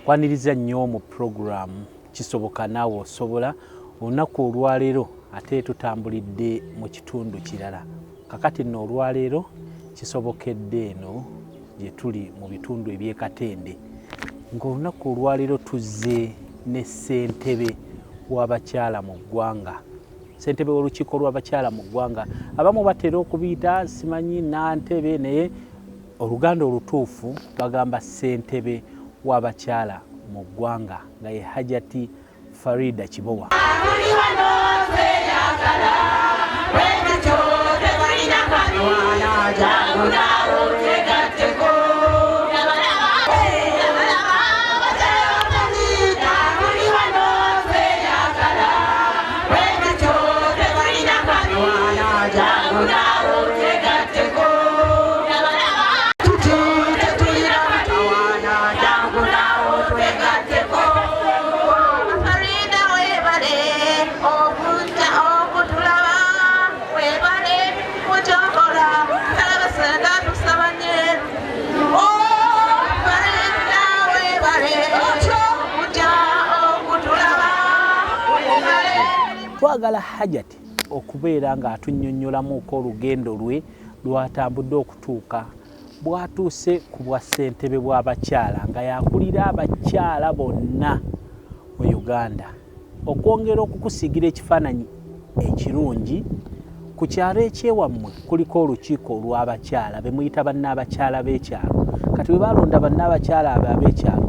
kwaniriza nnyo mu program kisoboka naawe osobola olunaku olwaleero ate tutambulidde mu kitundu kirala kakati nno olwaleero kisobokedde eno gye tuli mu bitundu eby'Ekatende ng'olunaku olwaleero tuzze ne ssentebe w'abakyala mu ggwanga ssentebe w'olukiiko lw'abakyala mu ggwanga abamu batera okubiyita simanyi nantebe naye oluganda olutuufu bagamba ssentebe w'abakyala mu ggwanga nga ye Hajati Farida Kibowa. Twagala Hajati okubeera nga atunnyonnyolamuuko olugendo lwe lwatambudde okutuuka bw'atuuse ku bwa ssentebe bw'abakyala nga yakulira abakyala bonna mu Uganda okwongera okukusigira ekifaananyi ekirungi ku kyalo ekyewammwe kuliko olukiiko olw'abakyala be muyita bannaabakyala b'ekyalo kati bwe balonda bannaabakyala abo ab'ekyalo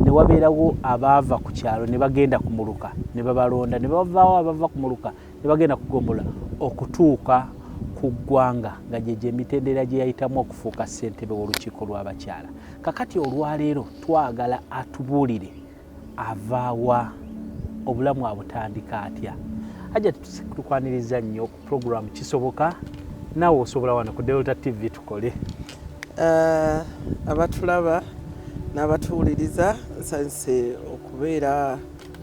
ne wabeerawo abaava ku kyalo ne bagenda ku muluka ne babalonda ne bavaawo abava ku muluka ne bagenda kugombola okutuuka ku ggwanga nga gye emitendera gye yayitamu okufuuka ssentebe w'olukiiko lw'abakyala kakati olwaleero twagala atubuulire avaawa obulamu abutandika atya Hajati tukwaniriza nnyo ku program kisoboka naawe osobola wano ku Delta TV tukole abatulaba n'abatuwuliriza nsanyuse okubeera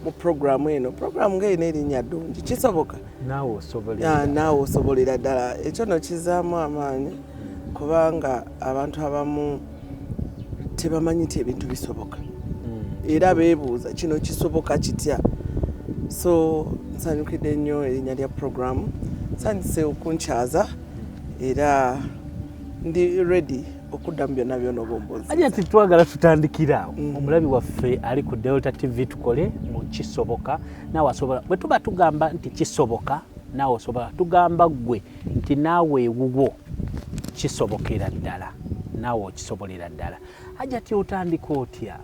mu programu eno programu ng'eno erinnya ddungi kisoboka naawe osobolera ddala ekyo no kizaamu amaanyi kubanga abantu abamu tebamanyi nti ebintu bisoboka era beebuuza kino kisoboka kitya so nsanyukidde nnyo erinnya lya programu nsanyuse okunkyaza era ndi ready okuddamu byonna byonna obombozi Hajati twagala tutandikira omulabi waffe ali ku Delta TV tukole mu kisoboka naawe asobola bwe tuba tugamba nti kisoboka naawe osobola tugamba gwe nti naawe ewuwo kisobokera ddala naawe okisobolera ddala Hajati otandika otya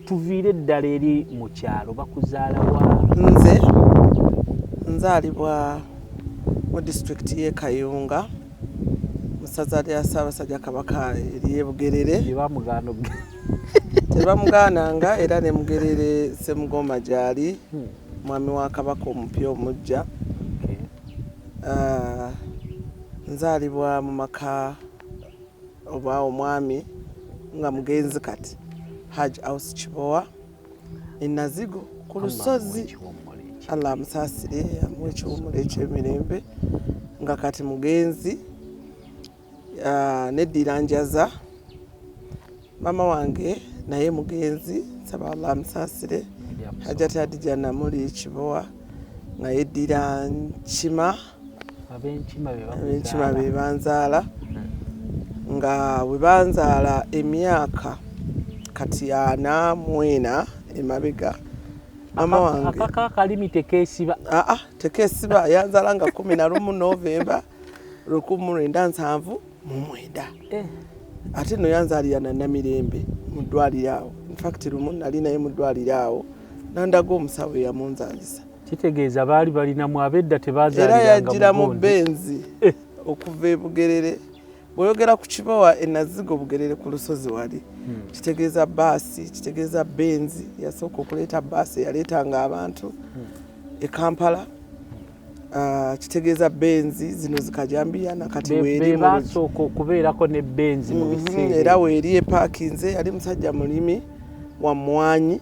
tuviire ddala eri mu kyalo bakuzaalawa nze nzaalibwa mu disitulikiti y'e Kayunga musaza lya Ssaabasajja Kabaka ery'e Bugerere tebamugaananga era ne Mugerere Ssemugomba gyali mwami wa Kabaka omupya omujja nzaalibwa mu maka oba omwami nga mugenzi kati Hajj House Kibowa e Nazigo ku lusozi Allah amusaasire amuwe ekiwummulo eky'emirembe nga kati mugenzi neddira njaza mama wange naye mugenzi nsaba Allah amusaasire Hajati Hadija Namuli Kibowa nga yeddira Nkima ab'Enkima be banzaala nga bwe banzaala emyaka kati 40 emabega mama wange akakalimi tekeesiba tekeesiba yanzaala nga 11 Novemba 1979 ate no yanzaalira na Namirembe mu ddwaliro awo in fact lumu nali naye mu ddwaliro awo nandaga omusawo yamunzaalisa kitegeeza baali balinamu abedda tebazaaliranga era yajjira mu Benzi okuva e Bugerere bw'oyogera ku Kibowa e Nazigo Bugerere ku lusozi wali kitegeeza baasi kitegeeza Benzi yasooka okuleeta baasi eyaleetanga abantu e Kampala kitegeeza Benzi zino zikajambia nakati weeri basooka okubeerako ne Benzi mu biseera era weeri epakinze yali musajja mulimi wa mmwanyi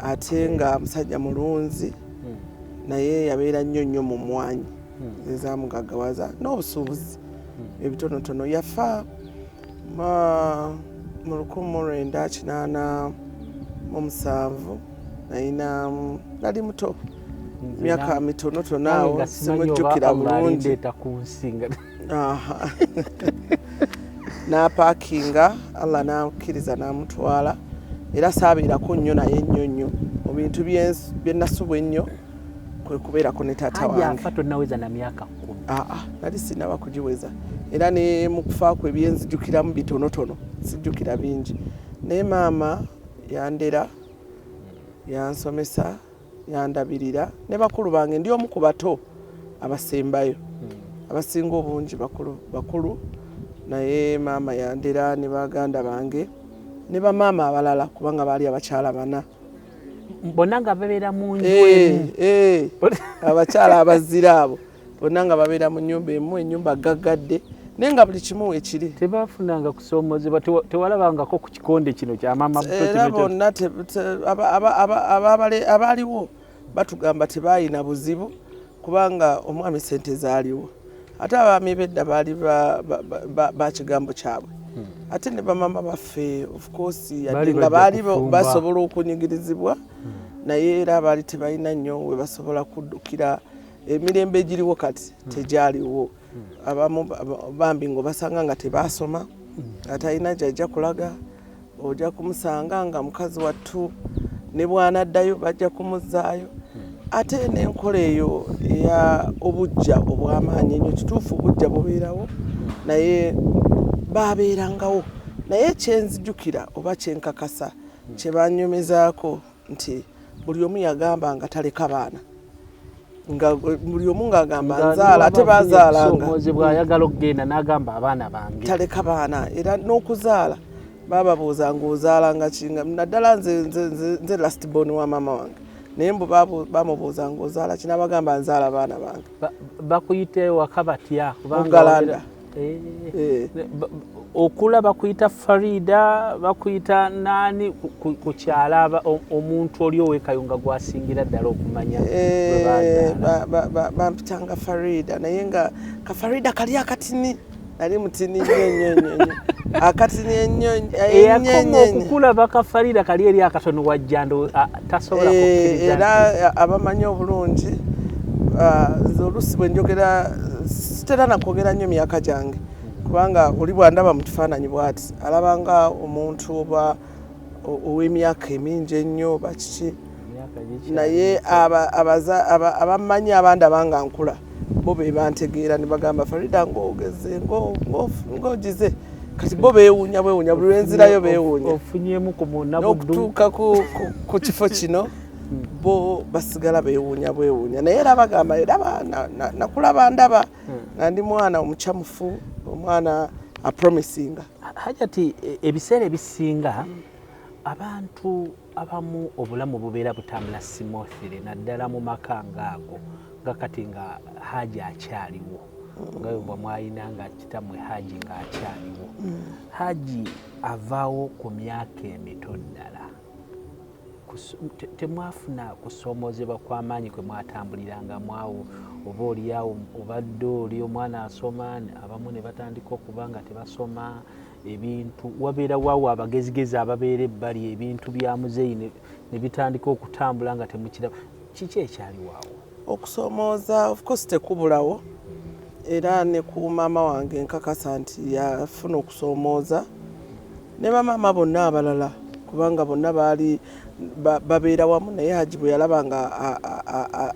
ate nga musajja mulunzi naye yabeera nnyo mu mmwanyi ezamugaggawaza n'obusuubuzi ebitonotono yafa mu 1987 nali muto myaka mitonotono awo simujjukira bulungi n'apaakinga Allah n'akkiriza n'amutwala era saabeerako nnyo naye nnyo mu bintu bye nasubwa ennyo kwe kubeerako ne taata wange. Nali sinaba kugiweza era ne mu kufa kwe byenzijjukiramu bitonotono sijjukira bingi. Naye maama yandera, yansomesa, yandabirira ne bakulu bange. Ndi omu ku bato abasembayo, abasinga obungi bakulu, naye maama yandera ne baganda bange ne bamaama abalala kubanga baali abakyala bana. Bonna nga babeera mu nju emu. Abakyala abazira abo bonna nga babeera mu nnyumba emu, ennyumba gaggadde naye nga buli kimu ekiri. Tebafunanga kusoomozebwa, tewalabangako ku kikonde kino kya maama buto. Era bonna abaaliwo batugamba tebaayina buzibu kubanga omwami sente zaaliwo. Ate abaami b'edda baali ba kigambo kyabwe. Ate ne bamama baffe of course yadde nga baali basobola okunyigirizibwa naye era baali tebalina nnyo we basobola kuddukira. Emirembe egiriwo kati tegyaliwo. Abamu bambi ng'obasanga nga tebaasoma, ate alina gy'ajja kulaga, ojja kumusanga nga mukazi wattu, ne bw'anaddayo bajja kumuzzaayo. Ate n'enkola eyo eya obujja obw'amaanyi ennyo, kituufu obujja bubeerawo naye baabeerangawo. Naye kyenzijjukira oba kyenkakasa kye banyumizaako nti buli omu yagamba nga taleka baana, nga buli omu ng'agamba nzaala ate baazaalanga. Bw'ayagala okugenda n'agamba abaana bange taleka baana, era n'okuzaala baababuuzanga ozaalanga kinga. Naddala nze last born wa maama wange, naye mbu bamubuuzanga ozaala kina, bagamba nzaala baana bange. Bakuyite waka batya? Mugalanda. Okula bakuyita Farida, bakuyita nani ku kyala omuntu oli ow'ekayunga gwasingira ddala okumanya? Bampitanga Farida naye nga Kafarida kali akatini, nali mutini nnyo akatini ennyo okukula bakafarida kali eri akatono wajjando tasobola kukkiriza. Era abamanyi obulungi nze oluusi bwe njogera sitera nakwogera nnyo myaka gyange kubanga oli bw'andaba mu kifaananyi bw'ati alabanga omuntu oba ow'emyaka emingi ennyo bakiki, naye abamanyi abandaba nga nkula bo be bantegeera ne bagamba Farida ng'ogeze ng'ogize, kati bo beewuunya buli lwenzirayo beewuunya. Ofunyemu ku n'okutuuka ku kifo kino bo basigala beewuunya naye era bagamba era nakulaba ndaba nga ndi mwana omukyamufu, omwana apromisinga. Hajati ebiseera ebisinga abantu abamu obulamu bubeera butambula simoothire naddala mu maka ngaago nga kati nga Haji akyaliwo nga bwe mwalina nga kitammwe Haji ng'akyaliwo. Haji avaawo ku myaka emito ddala, temwafuna kusoomozebwa kw'amaanyi kwe mwatambuliranga mwawo? Oba oliawo obadde oli omwana asoma abamu ne batandika okuba nga tebasoma ebintu, wabeera waawo abagezigezi ababeera ebbali ebintu bya muzeeyi ne bitandika okutambula nga temukiraba. Kiki ekyali waawo? Okusoomooza of course tekubulawo, era ne ku maama wange nkakasa nti yafuna okusoomooza ne bamaama bonna abalala kubanga bonna baali babeera wamu. Naye Haji bwe yalaba nga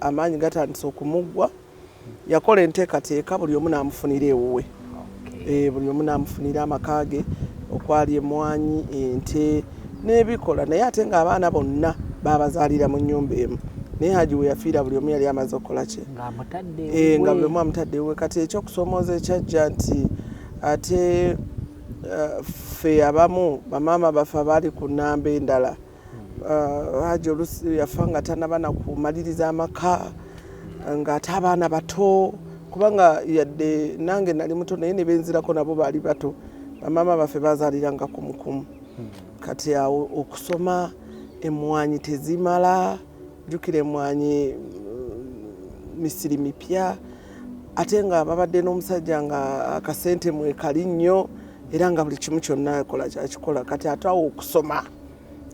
amaanyi gatandise okumuggwa yakola enteekateeka buli omu n'amufunira ewuwe. Buli omu n'amufunira amaka ge okwali emmwanyi, ente n'ebikola, naye ate ng'abaana bonna baabazaalira mu nnyumba emu. Naye Haji we yafiira buli omu yali amaze okukola kye nga buli omu amutadde ewuwe. Kati ekyokusoomooza ekyajja nti ate ffe abamu bamaama baffe abaali ku nnamba endala, Haji oluusi yafa nga tanaba na kumaliriza amaka, ng'ate abaana bato kubanga yadde nange nali muto naye ne benzirako nabo baali bato. Bamaama baffe baazaaliranga kumukumu. Kati awo okusoma, emmwanyi tezimala, jjukira emmwanyi misiri mipya, ate nga babadde n'omusajja nga akasente mwe kali nnyo era nga buli kimu kyonna kyakikola kati ate awo okusoma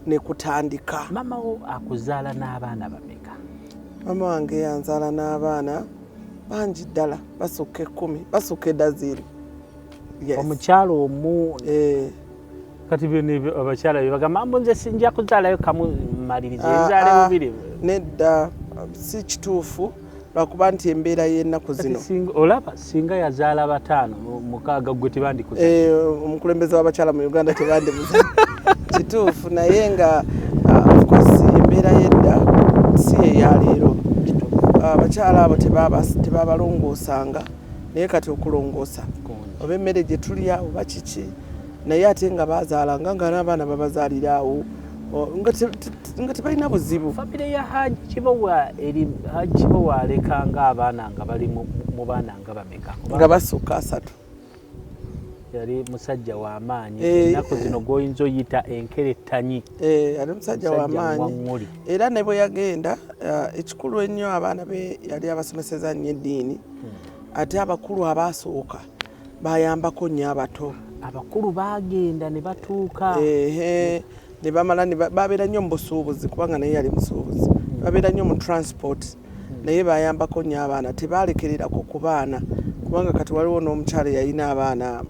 ne kutandika. Mama wo akuzaala n'abaana bameka? Mama wange yanzaala n'abaana bangi ddala basukka 10 basukka edazini. Omukyalo omu kati bino abakyala bebagamba mbu nze sinja kuzaalayo kamumaliriza enzaale bubiri. Nedda si kituufu lwakuba nti embeera y'ennaku zino. Olaba singa yazaala 5 6 gwe tebandikuza. Omukulembeze w'abakyala mu Uganda tebandibuza. Kituufu naye nga of course embeera y'edda si eyaleero. Abakyala abo tebabalongoosanga naye kati okulongoosa oba emmere gye tulya oba kiki naye ate nga bazaalanga nga n'abaana babazaalira awo nga tebalina buzibu. Famire ya Haji Kibowa alekanga abaana nga bali mu baana nga bameka? Nga basukka 3. Yali musajja w'amaanyi ennaku zino gw'oyinza oyita enkerettanyi. Yali musajja w'amaanyi era ne bwe yagenda ekikulu ennyo abaana be yali abasomeseza nnyo eddiini ate abakulu abaasooka bayambako nnyo abato. Abakulu bagenda ne batuuka ne bamala babeera nnyo mu busuubuzi kubanga naye yali musuubuzi. Babeera nnyo mu transport naye bayambako nnyo abaana tebalekererako ku baana kubanga kati waliwo n'omukyala yalina abaana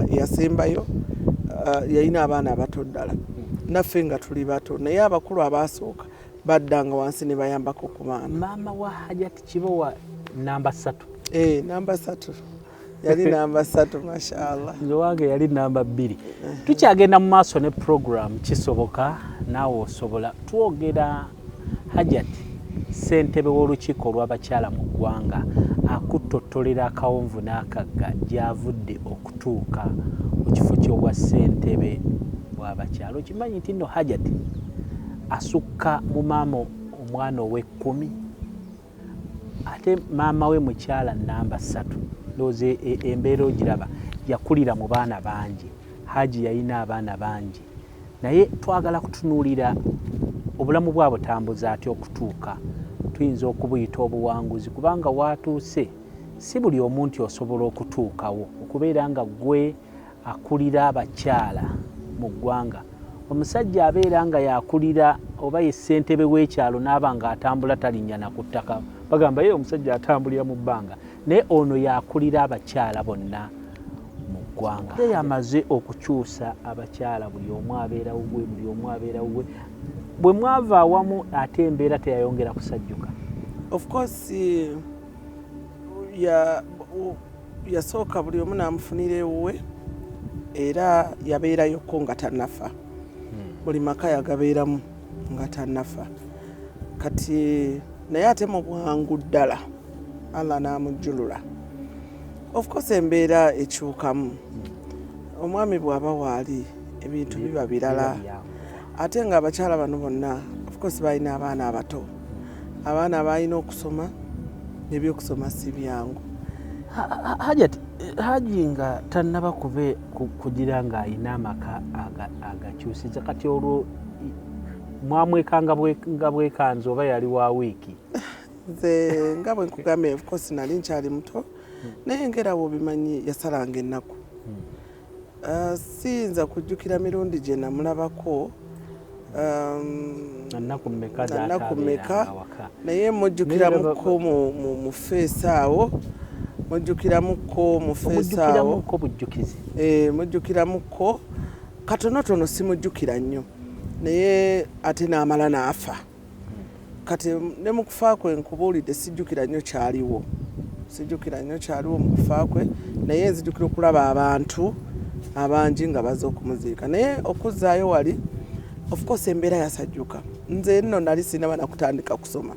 yasembayo yalina abaana abato ddala naffe nga tuli bato naye abakulu abaasooka baddanga wansi ne bayambako ku baana. Maama wa Hajati Kibowa namba 3? Namba 3 yali namba 3 mashallah. Nze wange yali namba 2. Tukyagenda mu maaso ne program kisoboka naawe osobola twogera Hajati ssentebe w'olukiiko olw'abakyala mu ggwanga akuttotolera akawonvu n'akagga gy'avudde okutuuka mu kifo ky'obwa ssentebe bw'abakyala. Okimanyi nti nno Hajati asukka mu maama omwana ow'e10 ate maama we mukyala namba 3. Ndowooza embeera ogiraba yakulira mu baana bangi. Haji yalina abaana bangi naye twagala kutunuulira obulamu bwabwe tambuza atya okutuuka tuyinza okubuyita obuwanguzi kubanga watuuse si buli omuntu osobola okutuukawo okubeera nga gwe akulira abakyala mu ggwanga. Omusajja abeera nga yakulira oba ye ssentebe w'ekyalo n'aba nga atambula talinnya na ku ttaka bagamba ye omusajja atambulira mu bbanga naye ono yakulira abakyala bonna mu ggwanga. Ye yamaze okukyusa abakyala buli omu abeera ugwe buli omu abeera ugwe. Bwe mwava awamu ate embeera teyayongera kusajjuka? Of course yasooka buli omu n'amufunira ewuwe era yabeerayokko nga tannafa. Buli maka yagabeeramu nga tannafa kati naye ate mu bwangu ddala Allah n'amujjulula. Of course embeera ekyukamu omwami bw'aba waali ebintu biba birala ate nga abakyala bano bonna of course balina abaana abato abaana balina okusoma ebyokusoma si byangu. Haji nga tannaba kugira ng'alina amaka agakyusiza kati olwo mwamwekanga nga bwekanza oba yali wa wiiki? Nze nga bwe nkugambye of course nali nkyali muto naye ngerawo bimanyi yasalanga ennaku. Siyinza kujjukira mirundi gye namulabako nnaku mmeka naye mujjukiramuko mu feesi awo mujjukiramuko mu feesi awo mujjukiramuko katonotono simujjukira nnyo naye ate n'amala n'afa. Kati ne mu kufa kwe nkubuulidde sijjukira nnyo kyaliwo mu kufa kwe naye nzijjukira okulaba abantu abangi nga baza okumuziika naye okuzzaayo wali of course embeera yasajjuka. Nze nno nali sinaba nakutandika kusoma.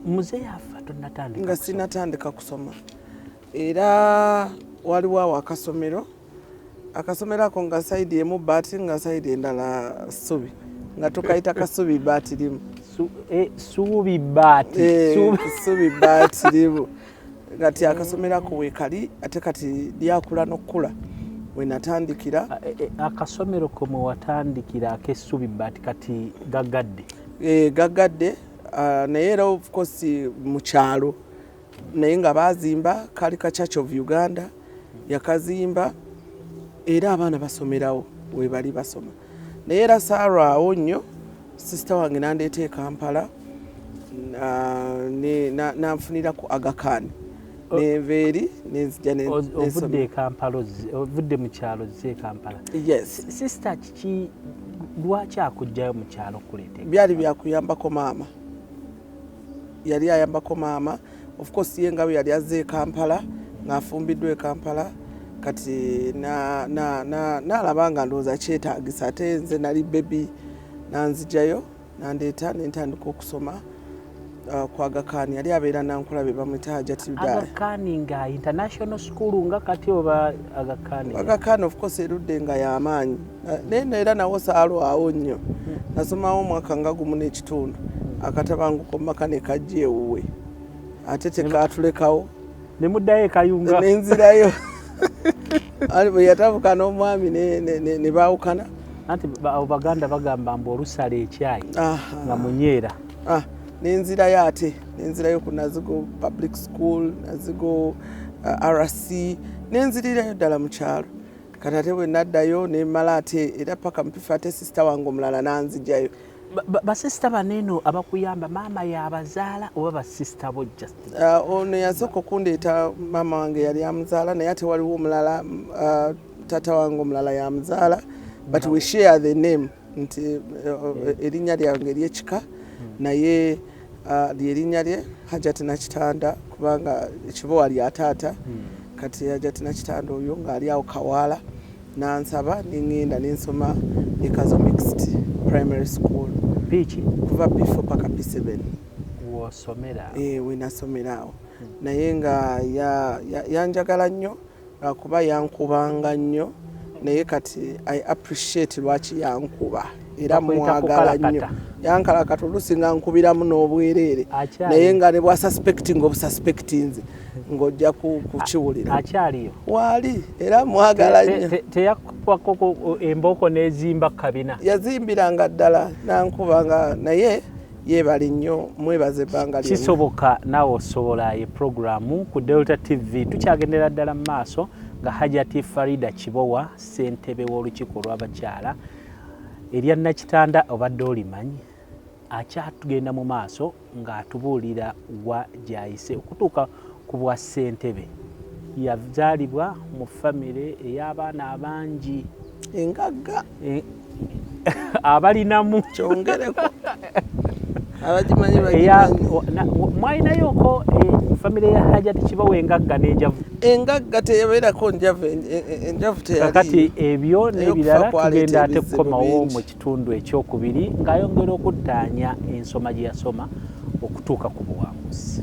Muzeeyi afa tonnatandika nga sinatandika kusoma era waliwo awo akasomero ako nga sayidi emu baati nga sayidi endala ssubi nga tukayita kasubi baati limu subi baati limu kati akasomero ako weekali ate kati lyakula n'okula we natandikira. Akasomero komwe watandikira ak'essubi baati kati gagadde? Gagadde naye era of course mu kyalo naye nga baazimba kali ka Church of Uganda yakazimba era abaana basomerawo we bali basoma naye era saalwawo nnyo sisita wange nandeeta e Kampala nanfunira ku Aga Khan nenva eri nenzija ovudde mu kyalo zze Kampala. Yes. Sisita kiki lwaki akujjayo mu kyalo okuleeta? Byali byakuyambako maama, yali ayambako maama. Of course ye nga bwe yali azze e Kampala ng'afumbiddwa e Kampala kati nalaba nga ndowooza kyetaagisa ate nze nali bebi nanzijayo nandeeta nentandika okusoma ku Aga Khan. Yali abeera Nankulabe bamwita Hajati Bidaya. Aga Khan nga international school nga kati oba Aga Khan? Aga Khan of course erudde nga y'amaanyi naye era nawo saalwawo nnyo. Nasomawo omwaka nga gumu n'ekitundu akatabanguko maka ne kajja ewuwe ate tekatulekawo ne muddayo e Kayunga nenzirayo bwe yatabuka n'omwami ne baawukana. Anti Baganda bagamba mbu olusala ekyayi nga munyeera. Nenzirayo ate nenzirayo ku Nazigo Public School, Nazigo RC, nenzirirayo ddala mu kyalo. Kati ate bwe naddayo nemmala ate era paka mpifa ate sisita wange omulala nanzijayo. Basisita baneeno abakuyamba maama yabazaala oba basisita bo just? Ono yasooka okundeeta maama wange yali amuzaala naye ate waliwo omulala taata wange omulala yamuzaala but we share the name nti erinnya lyange ery'ekika naye lyerinnya lye Hajati Nakitanda kubanga ekibowa lya taata kati Hajati Nakitanda oyo ng'ali awo Kawaala nansaba nengenda nensoma e Kazo Mixed Primary School. Pichi? Kuva P4 paka P7. Wosomera? We nasomera awo. Naye nga yanjagala nnyo kuba yankubanga nnyo naye kati I appreciate lwaki yankuba era mwagala nnyo. Yankalakata oluusi nga nkubiramu n'obwereere naye nga ne bwa suspecting obususpectinze ng'ojja kukiwulira. Akyaliyo? Waali era mwagala nnyo. Teyakubako embooko n'ezimba kabina? Yazimbiranga ddala nankubanga naye yeebali nnyo mwebaze ebbanga lyonna. Kisoboka naawe osobola ye programu ku Delta TV tukyagendera ddala mu maaso nga Hajati Farida Kibowa ssentebe w'olukiiko lw'abakyala erya Nakitanda obadde olimanyi akyatugenda mu maaso ng'atubuulira wa gy'ayise okutuuka ku bwa ssentebe. Yazaalibwa mu famire ey'abaana abangi engagga abalinamu kyongereko abagimanyi bagimanyi. Mwayinayoko famire ya Hajati Kibowa engagga n'enjavu? Engagga teyabeerako njavu, enjavu teyali. Kakati ebyo n'ebirala tugenda ate kukomawo mu kitundu ekyokubiri ng'ayongera okuttaanya ensoma gye yasoma okutuuka ku buwanguzi.